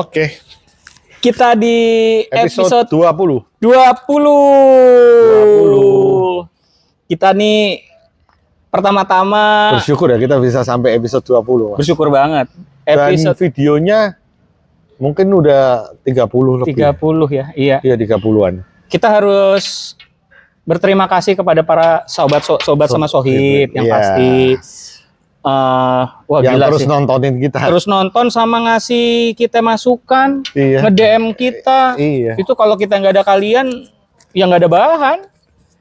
Oke. Kita di episode 20. 20. Kita nih pertama-tama Bersyukur ya kita bisa sampai episode 20. Mas. bersyukur banget. Dan Episode videonya mungkin udah 30 lebih. 30 ya. Iya. Iya 30-an. Kita harus berterima kasih kepada para sobat sama sohib yang Iya. pasti wah Yang gila terus sih. nontonin kita. Terus nonton sama ngasih kita masukan, Iya. nge-DM kita. Iya. Itu kalau kita nggak ada kalian, ya nggak ada bahan.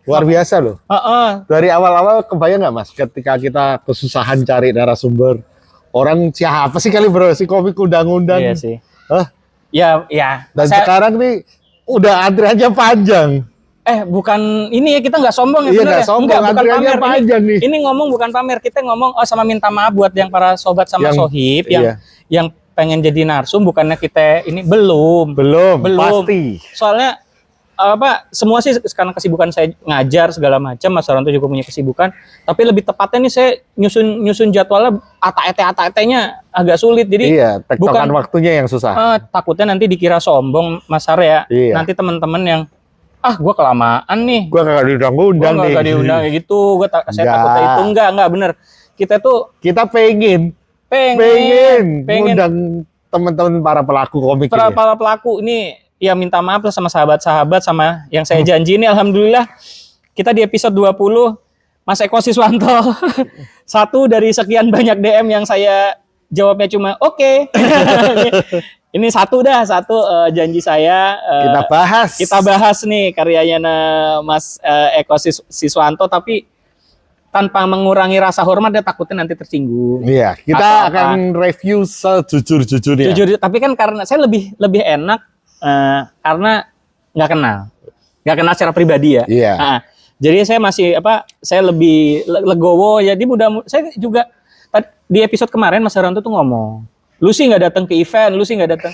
Luar biasa loh. Heeh. Dari awal-awal kebayang nggak Mas ketika kita kesusahan cari narasumber. Orang siapa sih kali bro si komik undang-undang. Iya sih. Hah? Ya, ya. Dan sekarang nih udah antriannya panjang. Bukan ini ya, kita nggak sombong ya Iya bener nggak ya? sombong, Enggak, bukan antriannya pamer. panjang nih. Ini ngomong bukan pamer, kita ngomong sama minta maaf buat yang para sobat sama Yang- sohib iya. yang pengen jadi narsum, bukannya kita ini belum. Belum. Pasti. Soalnya semua sih sekarang kesibukan saya ngajar segala macam, Mas Ranto juga punya kesibukan, tapi lebih tepatnya nih saya nyusun jadwalnya ata-ete-nya agak sulit. Jadi Iya, tektokan bukan- waktunya yang susah. takutnya nanti dikira sombong Mas Har ya. Iya. Nanti teman-teman yang gua kelamaan nih. Gua kagak diundang-undang Gua nih. nggak diundang kayak gitu. Saya Enggak. takutnya itu enggak bener. Kita tuh Kita pengen pengen ngundang teman-teman para pelaku komik para ini. para pelaku ini ya minta maaf lah sama sahabat-sahabat sama yang saya janji ini. Alhamdulillah kita di episode 20 Mas Eko Siswanto satu dari sekian banyak DM yang saya jawabnya cuma oke. Ini satu janji saya kita bahas nih karyanya Mas Eko Siswanto, tapi tanpa mengurangi rasa hormat, dia takutnya nanti tersinggung. Iya, kita akan review sejujur-jujurnya. Jujur, tapi kan karena saya lebih enak karena nggak kenal secara pribadi ya. Iya. Nah, jadi saya masih saya lebih legowo. Jadi saya juga di episode kemarin Mas Ranto tuh ngomong, lu sih nggak datang ke event, lu sih nggak datang.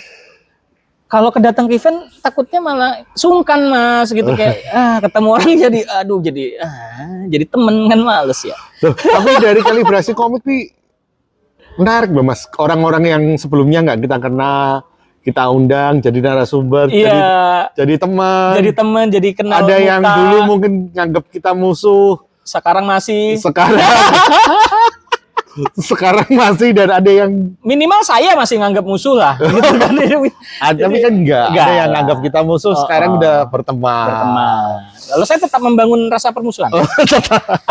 Kalau kedatang ke event takutnya malah sungkan Mas gitu, kayak ketemu orang jadi temen kan males ya. Loh, tapi dari kalibrasi komik nih menarik loh Mas. Orang-orang yang sebelumnya nggak kita kenal, kita undang jadi narasumber, Iya. jadi teman. Jadi kenal Ada muka. yang dulu mungkin nganggap kita musuh, Sekarang masih sekarang masih, dan ada yang minimal saya masih nganggap musuh lah gitu kan. tapi kan enggak, ada yang lah. nganggap kita musuh, sekarang udah berteman. Lalu saya tetap membangun rasa permusuhan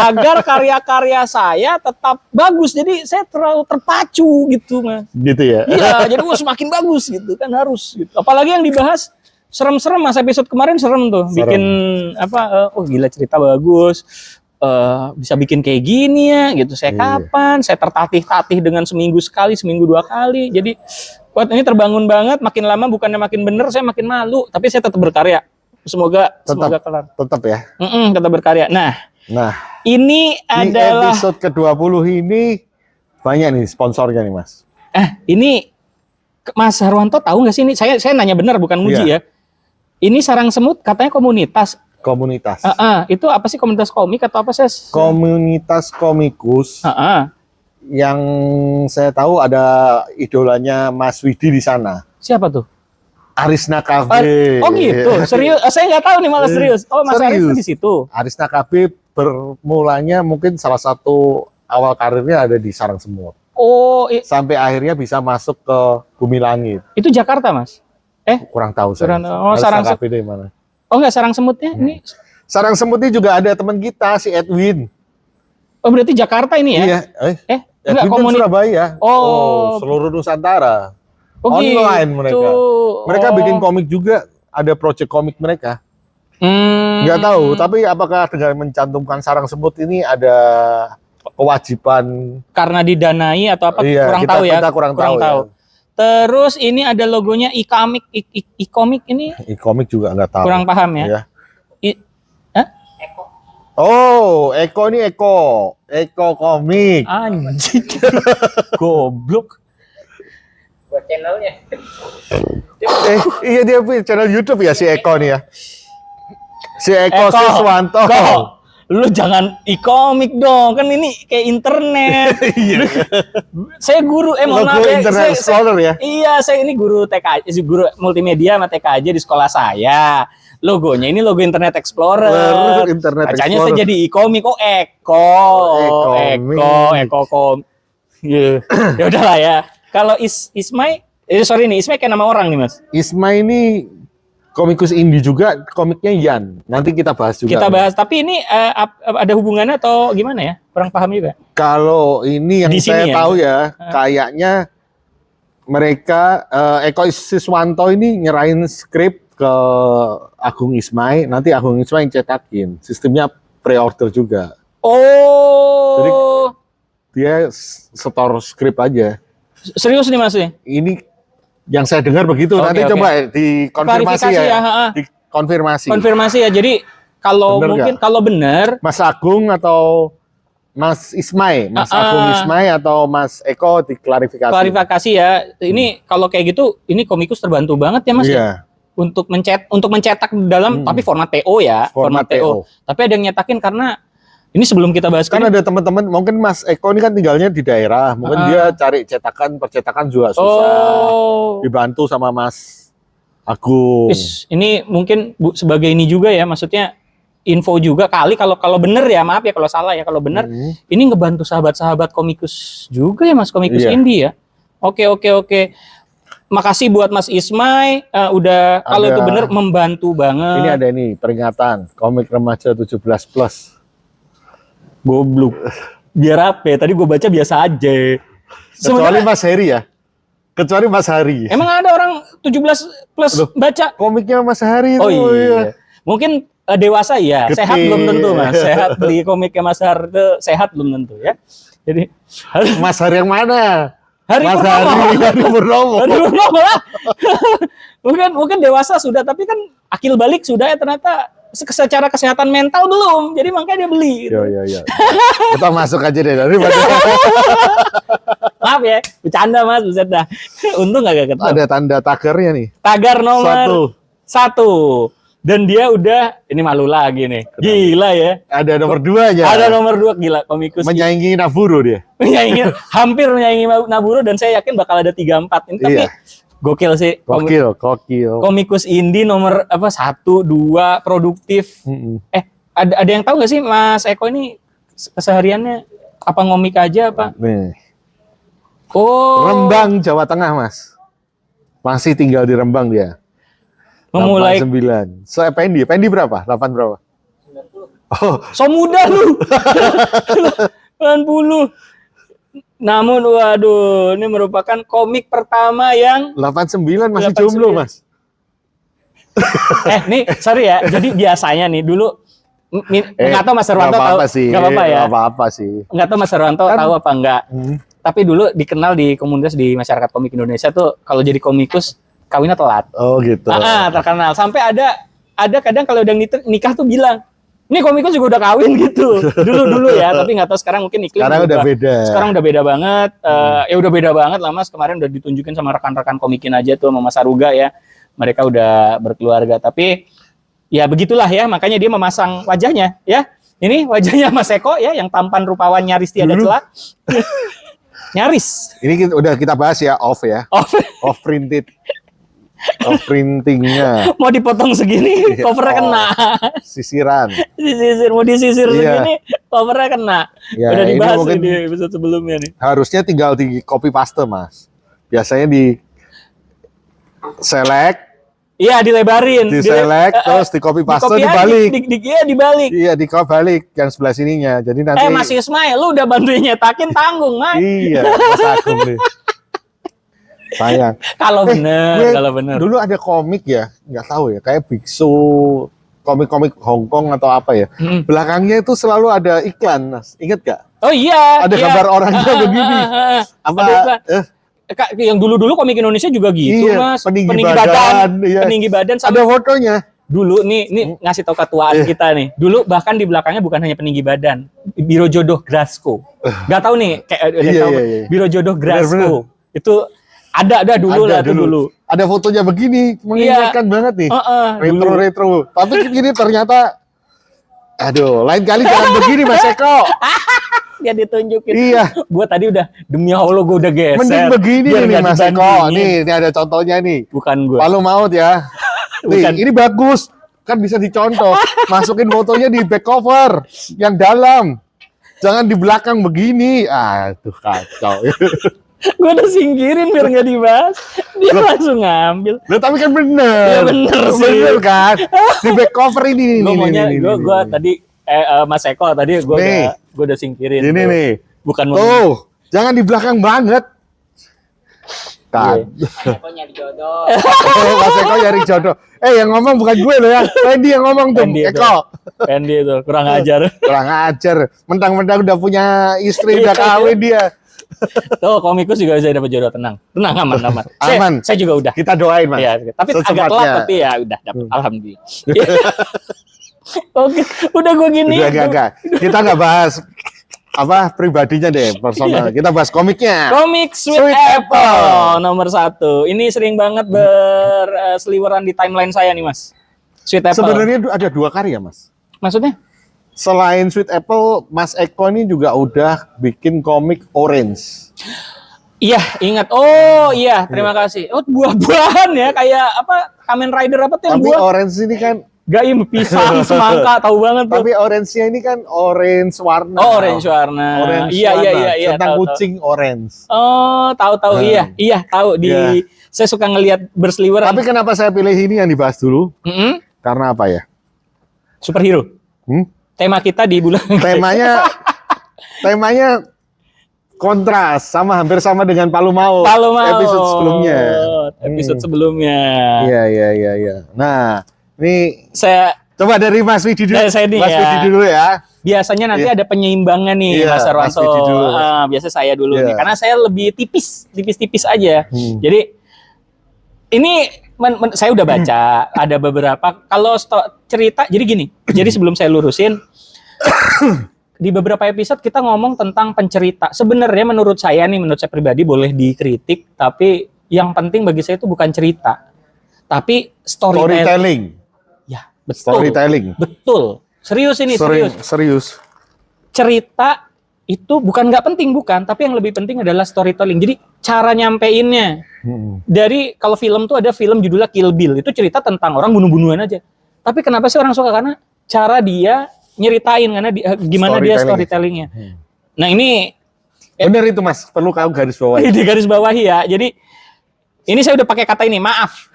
agar karya-karya saya tetap bagus. Jadi saya terlalu terpacu gitu Mas. Gitu ya. Iya, jadi semakin bagus gitu kan, harus gitu. Apalagi yang dibahas serem-serem Mas, episode kemarin serem tuh. Serem. Bikin gila, cerita bagus. Bisa bikin kayak gini ya gitu. Saya kapan saya tertatih-tatih dengan seminggu sekali, seminggu 2 kali. Jadi ini terbangun banget. Makin lama bukannya makin bener, saya makin malu. Tapi saya tetap berkarya. Semoga kelar. Tetap ya. Tetap berkarya. Nah, ini di adalah episode ke-20 ini banyak nih sponsornya nih Mas. ini Mas Harwanto tahu nggak sih ini? Saya nanya benar, bukan muji ya. Ini Sarang Semut katanya komunitas. Itu apa sih, komunitas komik atau apa sih? Komunitas komikus. Yang saya tahu ada idolanya Mas Widi di sana. Siapa tuh? Arisna Cafe. Oh gitu, serius? Saya nggak tahu nih, malah serius. Oh Mas Aris di situ. Arisna Cafe bermulanya mungkin salah satu awal karirnya ada di Sarang Semut. Oh, sampai akhirnya bisa masuk ke Bumi Langit. Itu Jakarta Mas? Kurang tahu saya. Sarang Cafe dari mana? Oh enggak, Sarang Semutnya ini? Sarang Semutnya juga ada teman kita si Edwin. Oh berarti Jakarta ini ya? Iya. Enggak, Edwin kan Surabaya. Oh, seluruh Nusantara. Oh, online gitu. mereka bikin komik juga, ada project komik mereka. Nggak tahu, tapi apakah dengan mencantumkan Sarang Semut ini ada kewajiban karena didanai atau apa? Kurang tahu ya. Kita kurang tahu. Ya. Terus ini ada logonya iComik ini. iComik juga nggak tahu. Kurang paham ya. Iya. Eko ini Eko Komik. Anjing. Goblok. Buat channelnya. Iya dia punya channel YouTube ya si Eko nih ya. Si Eko Siswanto. Lu jangan e-komik dong, kan ini kayak internet. Iya. Saya guru, mohon maaf Logo ya, Internet Explorer ya. Iya, saya ini guru TK, guru multimedia sama TKJ di sekolah saya. Logonya ini logo Internet Explorer. Internet Bacanya Explorer. saya jadi e-komik, Eko. Iya. Ya udahlah ya. Kalau Ismay, sorry nih, Ismay kayak nama orang nih, Mas. Isma ini komikus indie juga, komiknya Yan. Nanti kita bahas juga. Kita bahas, tapi ini ada hubungannya atau gimana ya? Kurang paham juga. Kalau ini yang Di sini saya ya? tahu ya, kayaknya mereka Eko Siswanto ini nyerahin skrip ke Agung Ismay, nanti Agung Ismay yang cetakin. Sistemnya pre-order juga. Oh. Dia setor skrip aja. Serius nih Mas? Ini yang saya dengar begitu. Oke, Nanti oke. coba dikonfirmasi Klarifikasi ya. ha. Dikonfirmasi. Konfirmasi ya. Jadi kalau Bener mungkin nggak? kalau benar Mas Agung atau Mas Ismay, Mas Agung Ismay atau Mas Eko diklarifikasi. klarifikasi ya. Ini kalau kayak gitu, ini komikus terbantu banget ya Mas ya. Iya. Untuk mencetak dalam tapi format TO ya, Format TO. Tapi ada yang nyetakin karena ini sebelum kita bahas Kan ada teman-teman, mungkin Mas Eko ini kan tinggalnya di daerah, mungkin dia cari percetakan juga susah. Dibantu sama Mas Agung. Ini mungkin sebagai ini juga ya, maksudnya info juga kali kalau bener ya, maaf ya kalau salah ya, kalau bener ini ngebantu sahabat-sahabat komikus juga ya Mas, komikus indie ya. Oke. Makasih buat Mas Ismay, udah kalau itu bener membantu banget. Ini ada nih peringatan komik remaja 17+. Goblok. Biar apa ya? Tadi gue baca biasa aja. Kecuali Mas Heri ya. Kecuali Mas Hari. Emang ada orang 17 plus baca? Komiknya Mas Hari itu. Oh iya. Mungkin dewasa ya. Gede. Sehat belum tentu Mas. Sehat beli komiknya Mas Hari itu sehat belum tentu ya. Jadi Mas Hari yang mana? Hari Mas Purnomo. Hari Purnomo. Hari Purnomo lah. mungkin dewasa sudah, tapi kan akil balik sudah ya ternyata. Secara kesehatan mental belum, jadi makanya dia beli. Iya. Kita masuk aja deh daripada. Maaf ya, bercanda Mas, buset dah. Untung gak ketemu. Ada tanda tagarnya nih. Tagar nomor 1. Dan dia udah, ini malu lagi nih. Gila ya. Ada nomor 2 aja. Ada nomor 2, gila komikus. Menyaingi Naburo dia. Hampir menyaingi Naburo, dan saya yakin bakal ada 3-4. Ini tapi gokil sih. Gokil. Komikus indie nomor 1, 2, produktif. Ada yang tahu nggak sih Mas Eko ini kesehariannya apa ngomik aja apa? Nih. Oh. Rembang, Jawa Tengah, Mas. Masih tinggal di Rembang dia. Memulai 89. Saya Pendi berapa? 8 berapa? 90. Oh, so muda lu. 90. Namun waduh, ini merupakan komik pertama yang 89 masih 89. jomblo, Mas. nih sorry ya. Jadi biasanya nih dulu nggak tahu Mas Herwanto tahu. Nggak apa-apa ya. Nggak apa-apa sih. Nggak tahu Mas Herwanto tahu apa enggak. Tapi dulu dikenal di komunitas di masyarakat komik Indonesia tuh kalau jadi komikus kawinnya telat. Oh gitu. Terkenal. Sampai ada kadang kalau udah nikah tuh bilang, ini komikus juga udah kawin gitu. Dulu ya, tapi nggak tahu sekarang mungkin iklim sekarang udah beda. Sekarang udah beda banget. Ya udah beda banget lah Mas. Kemarin udah ditunjukin sama rekan-rekan komikin aja tuh sama Mas Aruga ya. Mereka udah berkeluarga. Tapi ya begitulah ya. Makanya dia memasang wajahnya ya. Ini wajahnya Mas Eko ya, yang tampan rupawan nyaris tiada celah. Nyaris. Ini udah kita bahas ya, off printed. Off printingnya. Mau dipotong segini, covernya kena. Sisiran. Mau disisir segini, covernya kena. Ya, udah dibahas ini di episode sebelumnya nih. Harusnya tinggal di copy paste, Mas. Biasanya di select. Iya, dilebarin. Di select, terus di copy paste, dibalik. Dibalik. Iya, di balik yang sebelah sininya. Jadi nanti. Mas Ismail, lu udah bantuin nyetakin, tanggung, Mas. Iya, Mas Agung nih. Sayang. Kalau bener. Dulu ada komik ya, nggak tahu ya, kayak biksu, komik-komik Hongkong atau apa ya. Belakangnya itu selalu ada iklan, Mas. Ingat gak? Oh iya. Ada gambar orangnya begini. Apa? Yang dulu-dulu komik Indonesia juga gitu, iya, Mas. Peninggi badan. Iya. Peninggi badan. Ada fotonya. Dulu nih ngasih tahu ketuaan kita nih. Dulu bahkan di belakangnya bukan hanya peninggi badan, Biro Jodoh Grasko. Gak tahu nih, Iya. Biro Jodoh Grasko. Bener. Itu ada dulu. Ada fotonya begini, mengingatkan banget nih. Retro. Tapi gini ternyata Aduh, lain kali jangan begini Mas Eko. Dia ditunjukin. Iya. Gua tadi udah demi Allah gua udah geser. Mending begini Biar nih nggak Mas Eko. dibandingin. Ini ada contohnya nih. Bukan gua. Palu maut ya. Nih, Bukan. ini bagus. Kan bisa dicontoh. Masukin fotonya di back cover yang dalam. Jangan di belakang begini. Aduh, kacau. Gua udah singkirin biar nggak dibahas. Dia langsung ngambil. Loh, tapi kan bener. Ya bener sih. Bener kan? Di back cover ini. Gua nih, maunya nih, gua nih. tadi Mas Eko tadi gua Nih. udah singkirin. Ini tuh. nih. Bukan mau. Tuh, jangan di belakang banget. Kan. Eko nyari jodoh. Mas Eko nyari jodoh. Yang ngomong bukan gue loh ya. Wendy yang ngomong tuh. Wendy itu. Eko. Pendi itu kurang ajar. Kurang ajar. Mentang-mentang udah punya istri, Iya, udah kawin dia. Tuh komikus juga bisa dapat jodoh, tenang. Tenang, aman. Aman. Saya juga udah. Kita doain, Mas. Iya, tapi agak Secepatnya. telat tapi ya udah dapat. Alhamdulillah. Oke, udah gua gini. Udah enggak. Kita nggak bahas pribadinya deh, personal. Kita bahas komiknya. Komik Sweet, Sweet Apple. Apple. Nomor 1. Ini sering banget berseliweran di timeline saya nih, Mas. Sweet Apple. Sebenarnya ada 2 karya, Mas. Maksudnya? Selain Sweet Apple, Mas Eko ini juga udah bikin komik Orange. Iya, ingat. Oh, iya, terima kasih. Oh, buah-buahan ya, kayak apa? Kamen Rider apa tuh yang Tapi buah? Orange ini kan, Gaim, pisang, semangka, tahu banget tuh. tapi Orange-nya ini kan orange warna. Oh, orange warna. Orange Iya, warna. iya. Tentang tahu, kucing orange. Oh, tahu. Iya, tahu di Iya. saya suka ngelihat berseliweran. Tapi kenapa saya pilih ini yang dibahas dulu? Mm-mm. Karena apa ya? Superhero. Tema kita di bulan Temanya kontras, hampir sama dengan Palu Maut. Palu Maut. Episode sebelumnya. Episode sebelumnya. Iya. Nah, ini Saya coba dari Mas Widi dulu. Dari saya nih, Mas ya. Widi dulu ya. biasanya nanti Iya. ada penyeimbangan nih, Iya, Mas Arwanto. Mas Widi dulu. Biasa saya dulu Iya. nih, karena saya lebih tipis-tipis aja. Jadi ini saya udah baca ada beberapa. Kalau cerita, jadi gini. Jadi sebelum saya lurusin, di beberapa episode kita ngomong tentang pencerita. Sebenarnya menurut saya pribadi boleh dikritik, tapi yang penting bagi saya itu bukan cerita, tapi storytelling. Ya, betul. Storytelling. Betul. Serius ini, Serius. Cerita itu bukan nggak penting, bukan, tapi yang lebih penting adalah storytelling. Jadi cara nyampeinnya. Dari kalau film tuh ada film judulnya Kill Bill, itu cerita tentang orang bunuh-bunuhan aja. Tapi kenapa sih orang suka? Karena cara dia nyeritain, karena gimana dia storytellingnya. Nah ini Benar itu Mas, perlu kamu garis bawahi. di garis bawahi ya. Jadi ini saya udah pakai kata ini, maaf.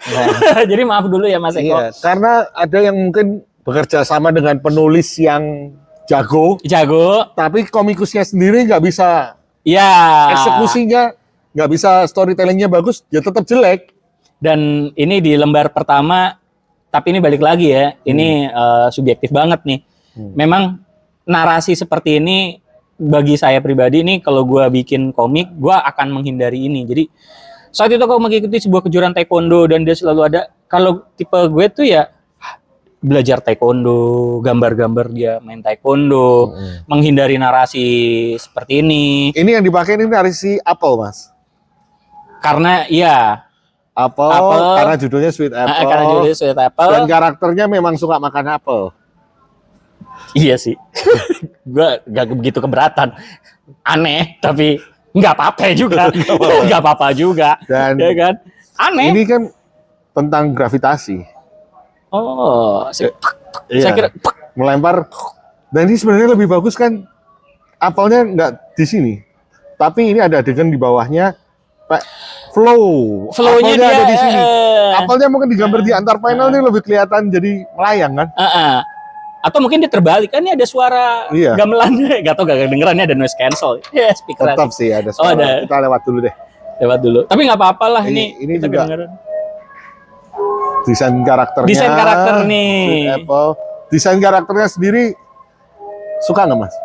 Jadi maaf dulu ya Mas Eko. Iya, karena ada yang mungkin bekerja sama dengan penulis yang jago, tapi komikusnya sendiri nggak bisa Ya. eksekusinya, nggak bisa storytellingnya bagus, ya tetap jelek. Dan ini di lembar pertama, tapi ini balik lagi ya, ini subjektif banget nih. Memang narasi seperti ini bagi saya pribadi ini, kalau gue bikin komik, gue akan menghindari ini. Jadi saat itu aku mengikuti sebuah kejuaraan taekwondo dan dia selalu ada. Kalau tipe gue tuh ya belajar taekwondo, gambar-gambar dia main taekwondo, menghindari narasi seperti ini. Ini yang dipakai ini dari si Apple Mas. Karena ya Apple. Karena judulnya Sweet Apple. karena judulnya Sweet Apple. Dan karakternya memang suka makan apel. Iya sih, gue gak begitu keberatan, aneh tapi nggak apa-apa juga, nggak apa-apa juga, Dan ya kan? Aneh. ini kan tentang gravitasi. Oh, saya Iya. kira Melempar. Dan ini sebenarnya lebih bagus kan apelnya nggak di sini, tapi ini ada adegan di bawahnya. Flow-nya flow-nya dia ada di sini. Apelnya mungkin digambar di antar panel ini lebih kelihatan jadi melayang kan? atau mungkin dia terbalik kan, ini ada suara Iya. gamelannya, gak tau gak kedengeran, ini ada noise cancel, ya speaker Tetap sih ada suara. ada. Kita lewat dulu deh. lewat dulu. Tapi nggak apa-apa lah, Ini kita juga kedengeran. Desain karakternya. Desain karakter nih. Sweet Apple. Desain karakternya sendiri suka nggak Mas?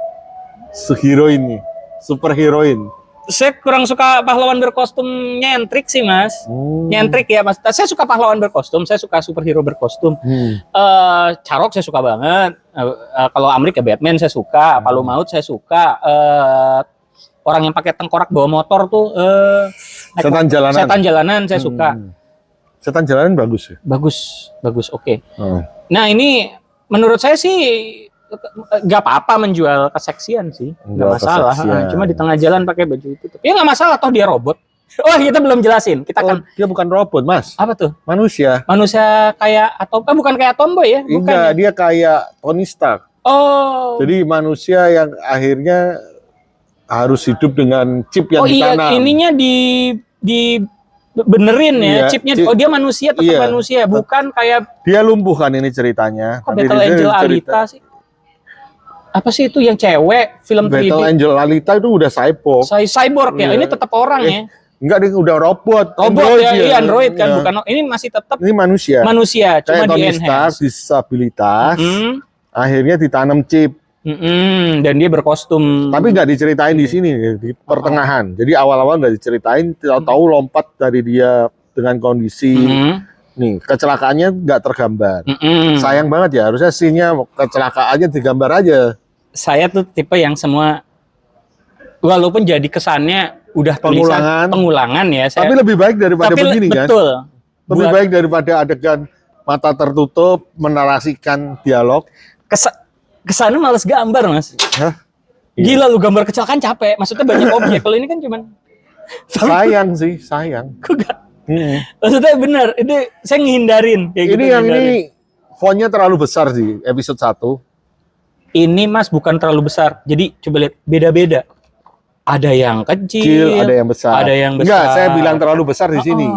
Heroin nih, super heroin. Saya kurang suka pahlawan berkostum nyentrik sih Mas. Nyentrik ya Mas. Saya suka pahlawan berkostum, saya suka superhero berkostum. Carok saya suka banget. Kalau Amrik ya Batman saya suka, Palu Maut saya suka. Orang yang pakai tengkorak bawa motor tuh Setan jalanan. Setan jalanan saya suka. Setan jalanan bagus ya. Bagus, oke. Nah, ini menurut saya sih nggak apa-apa menjual keseksian sih, nggak Menjual masalah. keseksian. Cuma di tengah jalan pakai baju itu, ya nggak masalah, toh dia robot. Oh, kita belum jelasin. Kita Oh, akan dia bukan robot, Mas. apa tuh? Manusia. Manusia kayak atau bukan kayak Tomboy ya? Bukan. Enggak, Ya? dia kayak Tony Stark. Oh. Jadi manusia yang akhirnya harus hidup dengan chip yang Oh iya, ditanam. ininya di benerin ya, Iya, chipnya. chip. Oh dia manusia, tetap Iya. manusia, bukan kayak Dia lumpuh kan ini ceritanya. kok Nanti Battle dia Angel cerita. Alita sih. Apa sih itu yang cewek film 3D? Battle Angel Alita itu udah cyborg. Cyborg ya, Iya. ini tetap orang ya. Enggak, dia udah robot. Robot ya, dia. iya Android kan, Iya. bukan. Ini masih tetap Ini manusia. manusia, cuma Kayak di Tony Stark, enhance. disabilitas. Hmm. Akhirnya ditanam chip. Dan dia berkostum. Tapi nggak diceritain di sini, di pertengahan. Jadi awal-awal nggak diceritain, tahu-tahu lompat dari dia dengan kondisi Mm-mm. nih kecelakaannya nggak tergambar. Mm-mm. Sayang banget ya, harusnya scene-nya kecelakaannya digambar aja. Saya tuh tipe yang semua, walaupun jadi kesannya udah tulisan pengulangan ya. Saya, Tapi lebih baik daripada begini kan. betul. Lebih Buat baik daripada adegan mata tertutup menarasikan dialog. kesannya males gambar mas. Hah? Gila lu gambar kecelakaan capek. Maksudnya banyak objek. Kalau ini kan cuman. Sayang sih, sayang. Kok gak? Hmm. Maksudnya benar. Ini saya ngehindarin. Kayak Ini gitu, yang ngehindarin. ini fontnya terlalu besar sih episode 1. Ini mas bukan terlalu besar. Jadi coba lihat beda-beda. Ada yang kecil. Ada yang besar. Ada yang besar. Enggak, saya bilang terlalu besar di sini.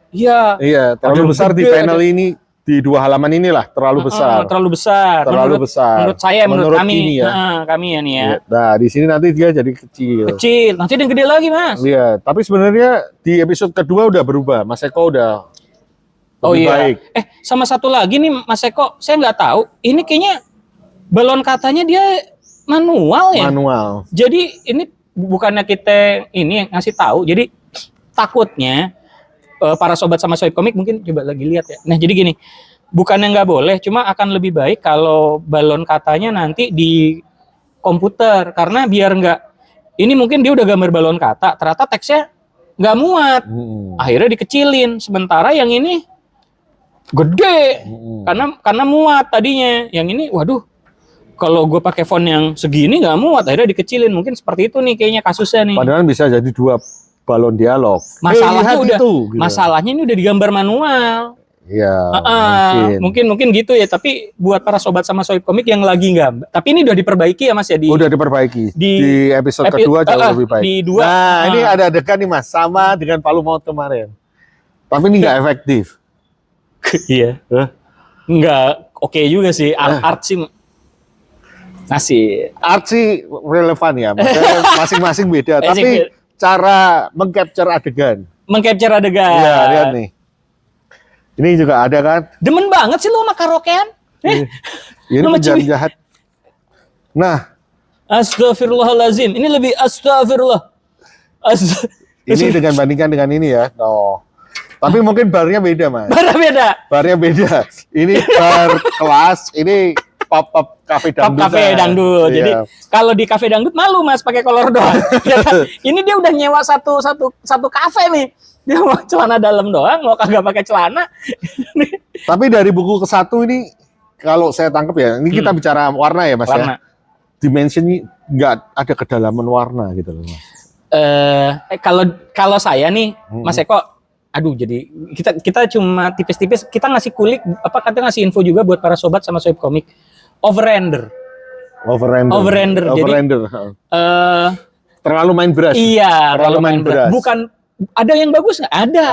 Iya. Iya, Ada terlalu yang besar di gede, panel ini, di 2 halaman inilah terlalu besar. Terlalu besar. Terlalu besar. Menurut saya, menurut kami. ini ya. Kami ya nih ya. Iya. Nah, di sini nanti dia jadi kecil. Kecil. Nanti ada yang gede lagi mas. Iya, tapi sebenarnya di episode kedua udah berubah. Mas Eko udah Oh lebih iya. baik. Sama satu lagi nih Mas Eko, saya nggak tahu. Ini kayaknya balon katanya dia manual ya. Manual. Jadi ini bukannya kita ini yang ngasih tahu. Jadi takutnya para sobat sama sobat komik mungkin coba lagi lihat ya. Nah jadi gini, bukannya nggak boleh, cuma akan lebih baik kalau balon katanya nanti di komputer karena biar nggak. Ini mungkin dia udah gambar balon kata, ternyata teksnya nggak muat. Akhirnya dikecilin. Sementara yang ini gede karena muat tadinya. Yang ini waduh, kalau gue pakai font yang segini nggak muat, akhirnya dikecilin. Mungkin seperti itu nih kayaknya kasusnya nih. Padahal bisa jadi 2 balon dialog. Masalahnya lihat udah itu, gitu. masalahnya ini udah digambar manual. Iya, Mungkin gitu ya. Tapi buat para sobat sama sobat komik yang lagi gambar, tapi ini udah diperbaiki ya Mas ya di udah diperbaiki. Di episode kedua jauh lebih baik. Di 2. Nah, ini ada adegan nih Mas, sama dengan Palu Maut kemarin. Tapi ini nggak efektif. Iya. Enggak oke juga sih. Art sih masih Art sih relevan ya, maksudnya masing-masing beda. Masing Tapi beda. cara mengcapture adegan. mengcapture adegan. Iya, lihat nih. Ini juga ada kan? Demen banget sih lu sama karaokean. Ini Nama penjahat cewek. jahat. Nah, Astagfirullahalazim. Ini lebih astagfirullah. ini dengan bandingkan dengan ini ya. No. Tapi mungkin barnya beda, Mas. Beda. Barnya beda. Ini bar kelas, ini pop-up cafe Top dangdut. cafe dangdut. Jadi Iya. kalau di cafe dangdut malu Mas pakai kolor doang. Ini dia udah nyewa satu kafe nih. Dia mau celana dalam doang, mau kagak pakai celana. Tapi dari buku ke-1 ini kalau saya tangkap ya, ini kita bicara warna ya, Mas Warna. ya. Dimensinya nggak ada kedalaman warna gitu loh, Mas. Kalau saya nih, Mas Eko, aduh jadi kita cuma tipis-tipis, kita ngasih kulik apa katanya ngasih info juga buat para sobat sama sobat komik. Overrender. Overrender. Jadi terlalu main beras. iya, terlalu main beras. Bukan ada yang bagus nggak? Ada.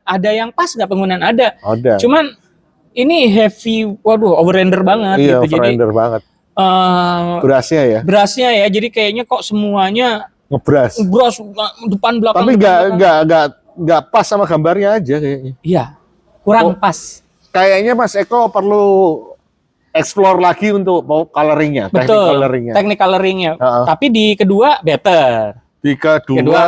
Ada yang pas nggak penggunaan ada. Ada. Cuman ini heavy, waduh overrender banget Iya, gitu. Jadi overrender banget. Berasnya ya, berasnya ya, jadi kayaknya kok semuanya ngebras. beras depan belakang. Tapi depan, belakang. nggak pas sama gambarnya aja kayaknya. Iya, kurang pas. Kayaknya Mas Eko perlu explore lagi untuk coloringnya, teknik Betul, coloringnya. teknik coloringnya. Uh-uh. Tapi di kedua better. Di kedua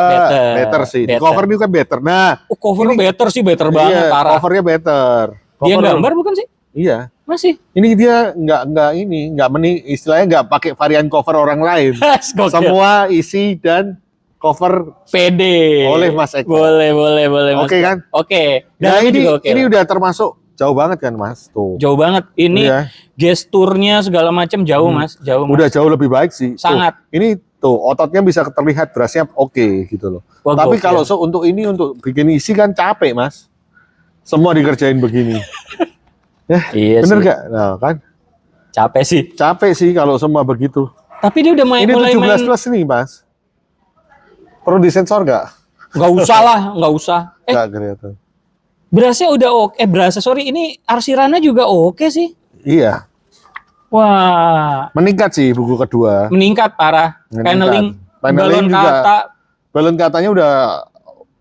better sih. Di Better. cover ini kan better. Nah, Covernya better sih, better banget. iya, Parah. covernya better. Dia Cover- gambar bukan sih? Iya. Masih. Ini dia nggak istilahnya nggak pakai varian cover orang lain. Gokil. Semua isi dan cover PD. oleh Mas Eko. Boleh Mas Oke Eko. kan? Oke. Nah, Dan ini juga oke. udah termasuk jauh banget kan Mas tuh. Jauh banget. Ini Iya. gesturnya segala macam jauh Mas, jauh Mas. Udah jauh lebih baik sih. Sangat. Tuh, ini tuh ototnya bisa terlihat berasnya oke gitu loh. Wah, Tapi gokil. kalau untuk ini untuk bikin isi kan capek Mas. Semua dikerjain begini. Iya Bener sih. gak? Nah kan Capek sih. capek sih kalau semua begitu. Tapi dia udah Ini mulai 17 main. plus nih Mas. Perlu disensor gak? Nggak usah lah, nggak usah. Gak kelihatan. Berasnya udah oke. Berasa sorry ini Arsirana juga oke sih. Iya. Wah, Meningkat sih buku kedua. meningkat parah. Meningkat. Paneling, Paneling balon juga. kata Balon katanya udah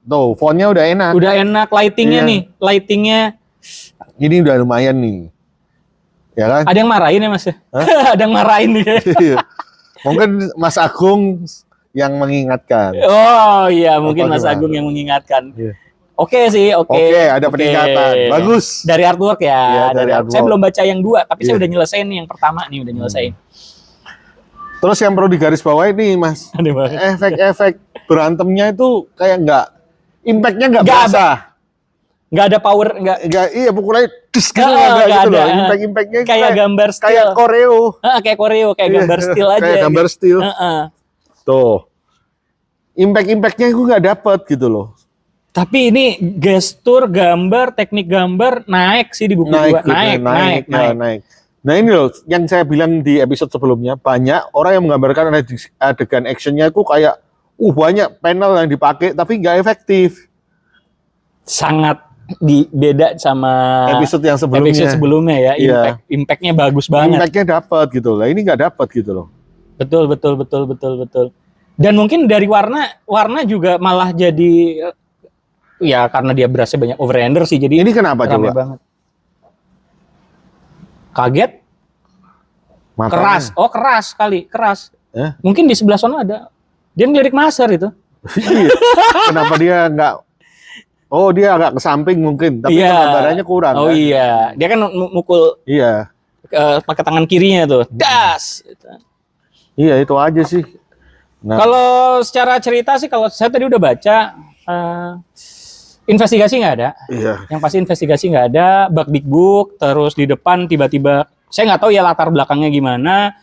tuh fontnya udah enak. udah enak, lightingnya Iya. nih, lightingnya. Ini udah lumayan nih. Ya kan? Ada yang marahin ya Mas? Ada yang marahin nih. Iya. Mungkin Mas Agung yang mengingatkan. Oh iya, mungkin Apa Mas gimana? Agung yang mengingatkan. Iya. Oke sih, oke. Oke, ada peningkatan. Bagus. Dari artwork ya. Iya, dari artwork. Saya belum baca yang 2, tapi saya Iya. udah nyelesain nih yang pertama nih, udah nyelesain. Terus yang perlu digarisbawahi nih Mas, Aneh banget. efek-efek berantemnya itu kayak impact-nya nggak Nggak berasa. Nggak ada power, nggak Iya pukulannya dus gitu Nggak, nggak nggak gitu loh. ada. Impact-impactnya kayak gambar still. kayak koreo. Kayak koreo, kayak Iya, gambar still aja. Kayak gambar still. Heeh. Tuh. Impact-impactnya gue nggak dapet gitu loh. Tapi ini gestur, gambar, teknik gambar naik sih di buku 2. Gitu ya, naik. Nah ini loh, yang saya bilang di episode sebelumnya, banyak orang yang menggambarkan adegan actionnya itu kayak, banyak panel yang dipakai tapi nggak efektif. Sangat beda sama Episode yang sebelumnya. episode sebelumnya ya. Iya. Impactnya bagus banget. Impact-nya dapat gitu lah. Ini nggak dapat gitu loh. Betul. Dan mungkin dari warna juga malah jadi ya karena dia berasnya banyak overrender sih, jadi Ini kenapa rame coba? banget. Kaget? Matanya. Keras. Oh, keras kali, keras. Eh? Mungkin di sebelah sana ada. Dia ngelirik Masar itu. Iya. Kenapa dia nggak? Oh dia agak ke samping mungkin, tapi Iya. penggambarannya kurang. Oh kan? iya, dia kan mukul Iya. pakai tangan kirinya tuh. Das. Iya itu aja sih. Nah, Kalau secara cerita sih, kalau saya tadi udah baca, investigasi nggak ada. iya. Yang pasti investigasi nggak ada, bug big book, terus di depan tiba-tiba, saya nggak tahu ya latar belakangnya gimana,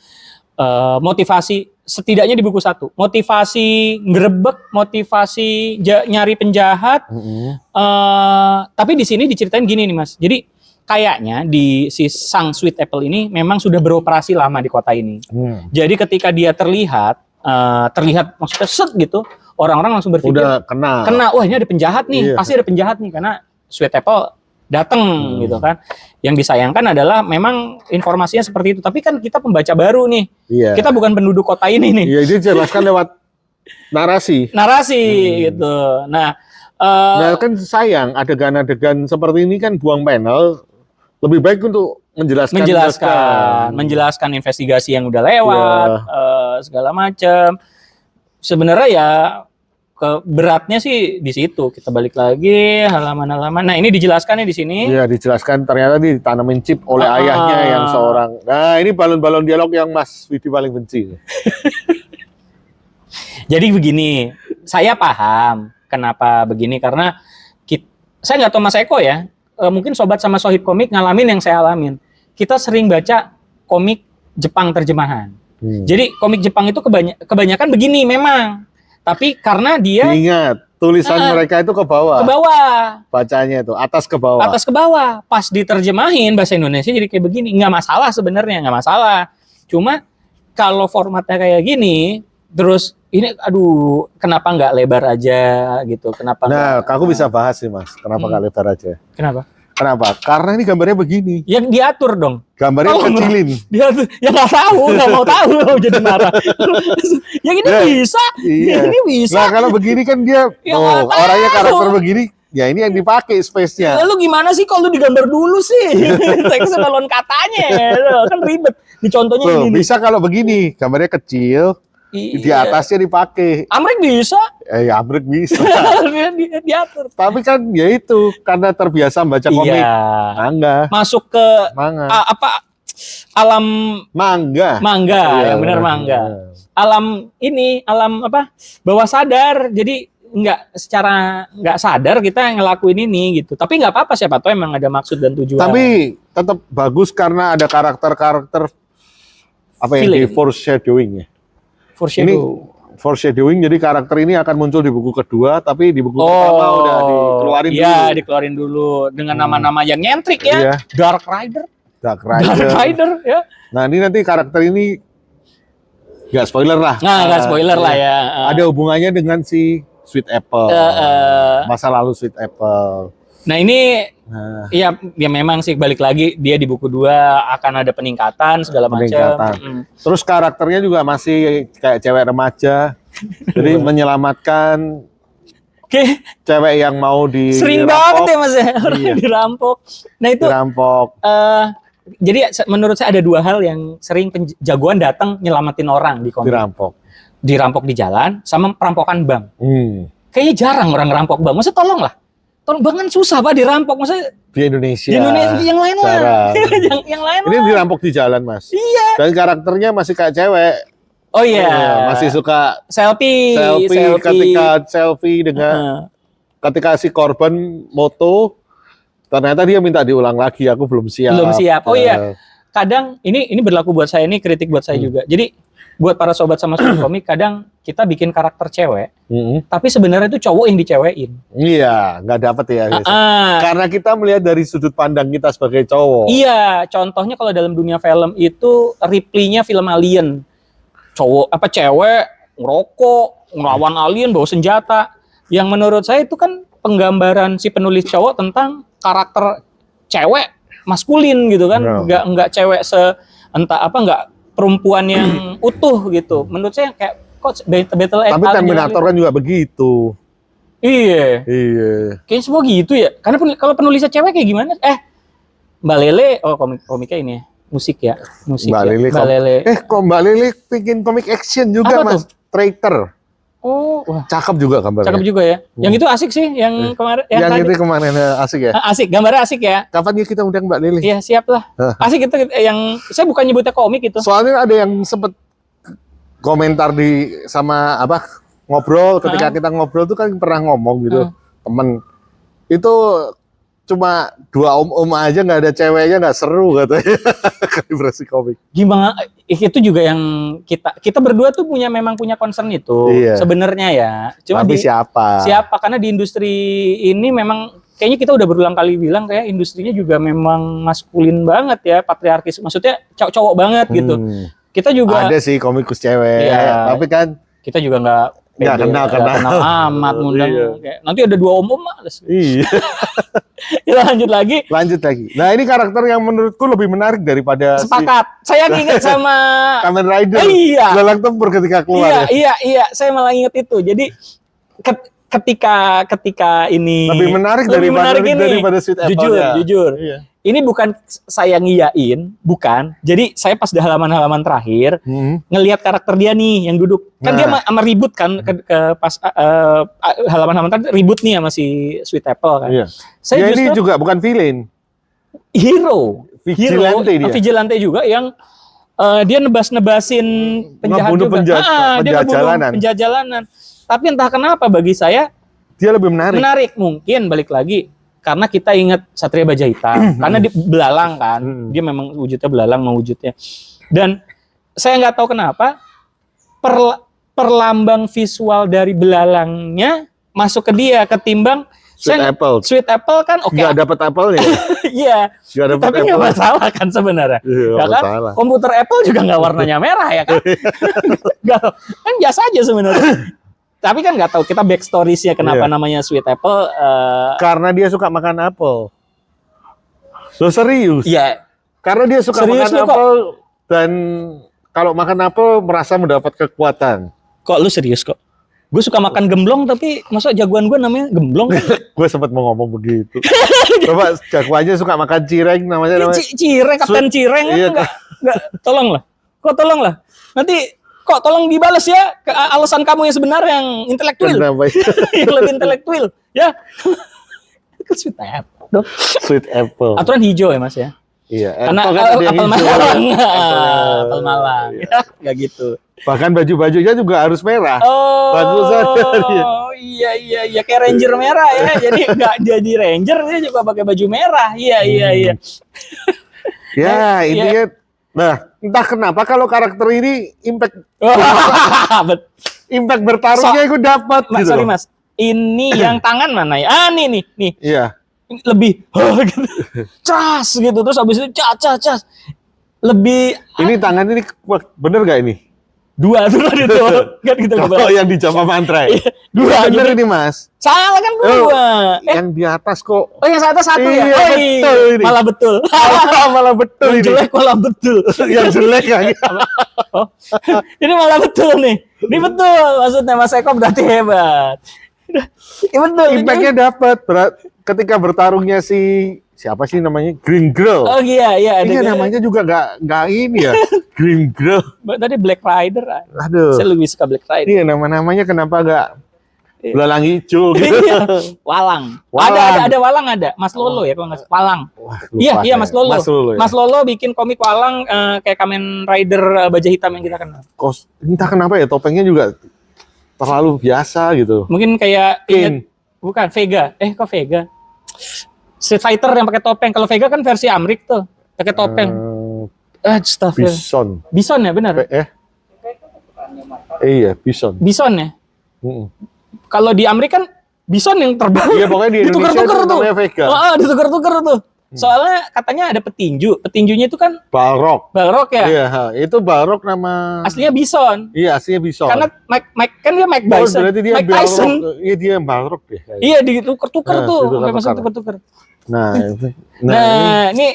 motivasi, setidaknya di buku 1, motivasi ngerebek, motivasi nyari penjahat, tapi di sini diceritain gini nih Mas, jadi kayaknya di si Sang Sweet Apple ini memang sudah beroperasi lama di kota ini. Jadi ketika dia terlihat maksudnya set gitu, orang-orang langsung berpikir Udah kena. wah ini ada penjahat nih, Iya. pasti ada penjahat nih karena Sweet Apple datang gitu kan. Yang disayangkan adalah memang informasinya seperti itu, tapi kan kita pembaca baru nih, Iya. kita bukan penduduk kota ini nih, Iya dia jelaskan lewat narasi. narasi gitu. Nah, Nah kan sayang adegan-adegan seperti ini kan buang panel. Lebih baik untuk menjelaskan investigasi yang udah lewat, segala macam. Sebenarnya ya beratnya sih di situ. Kita balik lagi halaman-halaman. Nah ini dijelaskannya di sini. Iya dijelaskan ternyata ditanamin chip oleh Ah. ayahnya yang seorang. Nah ini balon-balon dialog yang Mas Widi paling benci. Jadi begini, saya paham kenapa begini karena saya nggak tahu Mas Eko ya, mungkin sobat sama sohib komik ngalamin yang saya alamin. Kita sering baca komik Jepang terjemahan. Jadi komik Jepang itu kebanyakan begini memang, tapi karena dia Ingat tulisan mereka itu ke bawah. ke bawah, Bacanya itu atas ke bawah. atas ke bawah, pas diterjemahin bahasa Indonesia jadi kayak begini. Nggak masalah sebenarnya, nggak masalah. Cuma kalau formatnya kayak gini, terus ini aduh kenapa nggak lebar aja gitu, kenapa Nah, nggak- aku bisa bahas sih Mas. Kenapa nggak lebar aja? kenapa Kenapa? Karena ini gambarnya begini. ya diatur dong. Gambarnya Oh, kecilin. Dia ya nggak tahu, nggak mau tahu jadi marah. Yang ini Ya, bisa, iya. yang ini bisa. Nah kalau begini kan dia, Ya, nggak tahu. orangnya karakter begini, ya ini yang dipakai space-nya. Lalu gimana sih kalau digambar dulu sih? Teks balon katanya, kan ribet. Dicontohnya Tuh, ini. bisa kalau begini, gambarnya kecil, di Iya. atasnya dipakai. Amrek bisa, Ya Amrik bisa. dia diatur. Tapi kan ya itu, karena terbiasa baca komik. Iya. Mangga, Masuk ke mangga, alam mangga. mangga, Iya, yang benar benar. mangga. Alam bawah sadar. Jadi secara nggak sadar kita ngelakuin ini gitu. Tapi nggak apa-apa, siapa tahu emang ada maksud dan tujuan. Tapi tetap bagus karena ada karakter-karakter apa yang di Feeling. foreshadowing ya. Foreshadowing, jadi karakter ini akan muncul di buku kedua, tapi di buku pertama udah dikeluarin iya, dulu. dikeluarin dulu dengan nama-nama yang nyentrik ya. Iya. Dark Rider. Dark Dark Rider ya. Nah ini nanti karakter ini nggak spoiler lah. Nah, nggak spoiler lah ya. Ada hubungannya dengan si Sweet Apple. Masa lalu Sweet Apple. Nah ini Nah, ya memang sih balik lagi dia di buku 2 akan ada peningkatan segala macam. peningkatan. Terus karakternya juga masih kayak cewek remaja. Jadi menyelamatkan Oke, cewek yang mau sering dirampok, banget ya Mas ya orang Iya. dirampok. Nah itu dirampok. jadi menurut saya ada 2 hal yang sering jagoan datang nyelamatin orang di komik. Dirampok. Dirampok di jalan sama perampokan bank. Kayaknya jarang orang ngerampok bank. Maksudnya tolong lah. Tolong bank kan susah Pak dirampok. Maksudnya Di Indonesia. di Indonesia yang lain lah. jarang. yang lain Ini lah. dirampok di jalan, Mas. Iya. Dan karakternya masih kayak cewek. Oh iya. Masih suka selfie. ketika selfie dengan ketika si korban moto, ternyata dia minta diulang lagi. Aku belum siap. Belum siap. Oh iya. Kadang ini berlaku buat saya, ini kritik buat saya juga. Jadi buat para sobat sama sobat komik, kadang kita bikin karakter cewek, tapi sebenarnya itu cowok yang dicewekin. Iya, nggak dapet ya. Karena kita melihat dari sudut pandang kita sebagai cowok. Iya, contohnya kalau dalam dunia film itu Ripley-nya film Alien. Cowok apa cewek ngerokok, ngelawan alien bawa senjata. Yang menurut saya itu kan penggambaran si penulis cowok tentang karakter cewek maskulin gitu kan. Nggak cewek nggak perempuan yang utuh gitu. Menurut saya kayak kok battle Tapi Terminator kan juga begitu. Iya. Kayaknya semua gitu ya. Karena kalau penulisnya cewek kayak gimana? Mbak Lele, komiknya ini ya. Musik ya. Mbak Lele. Kok Mbak Lele bikin komik action juga, Apa Mas? Traitor. Oh, wah. Cakep juga gambarnya. Cakep juga ya. Yang itu asik sih, yang kemarin. Yang itu kemarin asik ya. Asik, gambarnya asik ya. Kapan ya kita undang Mbak Lele? Iya, siap lah. Asik itu yang saya bukan nyebutnya komik itu. Soalnya ada yang sempet komentar sama ngobrol ketika kita ngobrol tuh kan pernah ngomong gitu temen itu cuma 2 om aja nggak ada ceweknya nggak seru katanya. Kalibrasi komik. Gimana itu juga yang kita berdua tuh memang punya concern itu sebenarnya ya. Cuma tapi siapa karena di industri ini memang kayaknya kita udah berulang kali bilang kayak industrinya juga memang maskulin banget ya, patriarkis. Maksudnya cowok banget gitu. Kita juga ada sih komikus cewek, tapi kan kita juga nggak kenal amat ngundang. Nanti ada 2 om males. Iya. Kita lanjut lagi. Nah ini karakter yang menurutku lebih menarik daripada sepakat. Saya ingat sama Kamen Rider. Iya. Lelang tempur ketika keluar. Iya. Saya malah ingat itu. Jadi ketika ini lebih menarik daripada Sweet Apple. Jujur. Iya. Ini bukan saya ngiyain, bukan. Jadi saya pas di halaman-halaman terakhir ngelihat karakter dia nih yang duduk. Kan dia sama ribut kan pas halaman-halaman terakhir ribut nih sama si Sweet Apple kan. Iya. Saya ini juga bukan villain. Hero. Vigilante juga yang dia nebas-nebasin penjahat juga. Dia ngebunuh penjahat jalanan. Tapi entah kenapa bagi saya dia lebih menarik. Menarik mungkin balik lagi karena kita ingat Satria Baja Hitam karena dia belalang kan. Dia memang wujudnya belalang wujudnya. Dan saya nggak tahu kenapa perlambang visual dari belalangnya masuk ke dia ketimbang Sweet Apple kan oke. Nggak dapat apelnya. Iya. Tapi nggak masalah kan sebenarnya. Ya kan? Masalah. Komputer Apple juga nggak warnanya merah ya kan. Kan biasa aja sebenarnya. Tapi kan nggak tahu kita backstory-nya kenapa namanya Sweet Apple. Karena dia suka makan apel. Lo serius? Iya. Karena dia suka makan apel dan kalau makan apel merasa mendapat kekuatan. Kok lu serius kok? Gue suka makan gemblong tapi masa jagoan gue namanya gemblong? Gue sempat mau ngomong begitu. Coba jagoannya suka makan cireng namanya. Cireng, Kapten Cireng kan enggak. Tolonglah. Kok tolonglah. Nanti kok tolong dibales ya alasan kamu yang sebenarnya yang intelektual. Yang lebih intelektual ya. Sweet Apple. Sweet Apple. Aturan hijau ya Mas ya. Iya, Karena Apple kan ada yang apel hijau. Malang. Apple- Apel Malang. Iya. Enggak gitu. Bahkan baju-bajunya juga harus merah. Oh, Bagusan. iya kayak Ranger merah ya. Jadi nggak jadi Ranger, dia juga pakai baju merah. Iya. Ya, Iya. intinya. Nah, entah kenapa kalau karakter ini impact bertarungnya itu dapat Mas, gitu. sorry loh. Mas. Ini yang tangan mana ya? Nih. Iya. Ini lebih gitu. Cas gitu terus habis itu cas. Lebih Ini tangan ini bener gak ini? dua itu kan gitu Kalau yang di Java Mantra. dua Bener jadi ini Mas. salah kan dua. Yang di atas kok. Oh yang satu ya? Iya, Oh betul ini. malah betul. Malah betul Yang ini. jelek malah betul. Yang jelek kan. Oh, ini malah betul nih. Ini betul maksudnya Mas Eko berarti hebat. Ini betul. Impactnya dapat. Ketika bertarungnya siapa sih namanya? Green Girl. Oh iya. Ini namanya juga nggak ini ya. Green Girl. Tadi Black Rider. Aduh. Saya lebih suka Black Rider. Iya nama-namanya kenapa nggak belalang hijau gitu. Iya. Walang. Ada Walang ada. Mas Lolo ya kalau nggak salah. Walang. Wah, lupa Iya saya. Mas Lolo. Ya. Mas Lolo bikin komik Walang kayak Kamen Rider baja hitam yang kita kenal. Entah kenapa ya topengnya juga terlalu biasa gitu. Mungkin kayak King. bukan Vega. Kok Vega? Street Fighter yang pakai topeng. Kalau Vega kan versi Amrik tuh, pakai topeng. Astagfirullah. Bison. Bison ya benar. Iya, Bison. Bison ya. Mm-mm. Kalau di Amrik kan Bison yang terbang. Iya, pokoknya di Indonesia ditukar-tukar itu tuh. namanya Vega. Ditukar-tukar tuh. Soalnya katanya ada petinju. Petinjunya itu kan Balrog. Balrog ya. Iya, itu Balrog nama. Aslinya Bison. Iya, aslinya Bison. Karena Mike kan dia Mike Oh, Bison. berarti dia Mike Balrog. Tyson. Iya, dia Balrog deh. Iya ditukar-tukar Nah, tuh. ditukar-tukar. Sampai masuk tukar-tukar. Nah, itu. Nah, ini